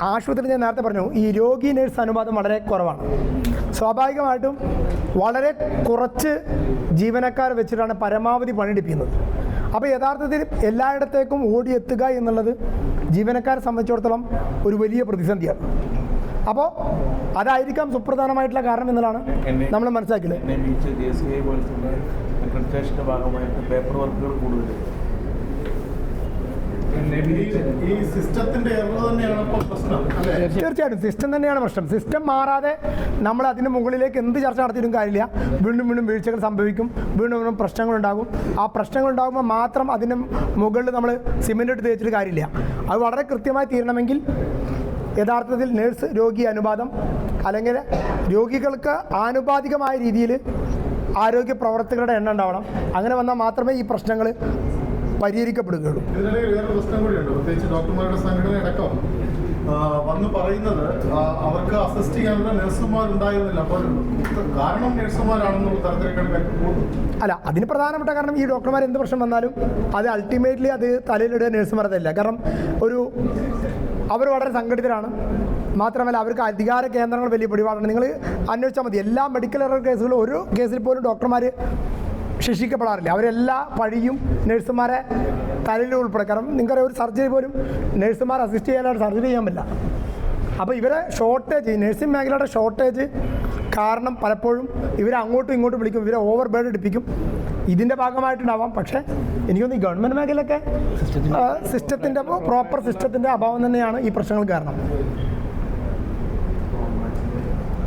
ആശുപത്രി ഞാൻ നേരത്തെ പറഞ്ഞു ഈ രോഗി നേഴ്സ് അനുപാതം വളരെ കുറവാണ്. സ്വാഭാവികമായിട്ടും വളരെ കുറച്ച് ജീവനക്കാർ വെച്ചിട്ടാണ് പരമാവധി പണിയെടുപ്പിക്കുന്നത്. അപ്പോൾ യഥാർത്ഥത്തിൽ എല്ലായിടത്തേക്കും ഓടിയെത്തുക എന്നുള്ളത് ജീവനക്കാരെ സംബന്ധിച്ചിടത്തോളം ഒരു വലിയ പ്രതിസന്ധിയാണ്. അപ്പോൾ അതായിരിക്കാം സുപ്രധാനമായിട്ടുള്ള കാരണം എന്നുള്ളതാണ് നമ്മൾ മനസ്സിലാക്കിയത്. പേപ്പർ വർക്കുകൾ കൂടുതൽ തീർച്ചയായിട്ടും സിസ്റ്റം തന്നെയാണ് പ്രശ്നം. സിസ്റ്റം മാറാതെ നമ്മൾ അതിന് മുകളിലേക്ക് എന്ത് ചർച്ച നടത്തിയിട്ടും കാര്യമില്ല. വീണ്ടും വീണ്ടും വീഴ്ചകൾ സംഭവിക്കും, വീണ്ടും വീണ്ടും പ്രശ്നങ്ങളുണ്ടാകും. ആ പ്രശ്നങ്ങളുണ്ടാകുമ്പോൾ മാത്രം അതിന് മുകളിൽ നമ്മൾ സിമെൻ്റ് ഇട്ട് തേച്ചിട്ട് കാര്യമില്ല. അത് വളരെ കൃത്യമായി തീരണമെങ്കിൽ യഥാർത്ഥത്തിൽ നേഴ്സ് രോഗി അനുപാതം അല്ലെങ്കിൽ രോഗികൾക്ക് ആനുപാതികമായ രീതിയിൽ ആരോഗ്യ പ്രവർത്തകരുടെ എണ്ണം ഉണ്ടാവണം. അങ്ങനെ വന്നാൽ മാത്രമേ ഈ പ്രശ്നങ്ങൾ പരിഹരിക്കപ്പെടുകയുള്ളൂ. ഇതിനിടയിൽ വേറെ പ്രശ്നം കൂടിയുണ്ട്. പ്രത്യേകിച്ച് ഡോക്ടർമാരുടെ സംഘടന അടക്കം വന്ന് പറയുന്നത് അവർക്ക് അസിസ്റ്റ് ചെയ്യാനുള്ള നഴ്സുമാരുണ്ടായിരുന്നില്ല. അപ്പോൾ കാരണം നഴ്സുമാരാണെന്നുള്ള തരത്തിലേക്കാണ് അല്ല, അതിന് പ്രധാനപ്പെട്ട കാരണം ഈ ഡോക്ടർമാർ എന്ത് പ്രശ്നം വന്നാലും അത് അൾട്ടിമേറ്റ്ലി അത് തലയിലിടുക നഴ്സുമാരതല്ല. കാരണം അവർ വളരെ സംഘടിതരാണ്. മാത്രമല്ല അവർക്ക് അധികാര കേന്ദ്രങ്ങൾ വലിയ പിടിപാടാണ്. നിങ്ങൾ അന്വേഷിച്ചാൽ മതി, എല്ലാ മെഡിക്കൽ എറർ കേസുകളും ഒരു കേസിൽ പോലും ഡോക്ടർമാർ ശിക്ഷിക്കപ്പെടാറില്ല. അവരെല്ലാ പഴിയും നഴ്സുമാരെ തലയിൽ ഉൾപ്പെടെ. കാരണം നിങ്ങൾക്കറിയാം, ഒരു സർജറി പോലും നഴ്സുമാർ അസിസ്റ്റ് ചെയ്യാനായിട്ട് സർജറി ചെയ്യാൻ പറ്റില്ല. അപ്പോൾ ഇവരെ ഷോർട്ടേജ്, നഴ്സിംഗ് മേഖലയുടെ ഷോർട്ടേജ് കാരണം പലപ്പോഴും ഇവരെ അങ്ങോട്ടും ഇങ്ങോട്ടും വിളിക്കും, ഇവരെ ഓവർ ബേർഡ് എടുപ്പിക്കും. ഇതിൻ്റെ ഭാഗമായിട്ടുണ്ടാവാം. പക്ഷേ എനിക്കൊന്ന് ഈ ഗവൺമെൻറ് മേഖലയിലൊക്കെ സിസ്റ്റത്തിൻ്റെ പ്രോപ്പർ സിസ്റ്റത്തിൻ്റെ അഭാവം തന്നെയാണ് ഈ പ്രശ്നങ്ങൾ കാരണം.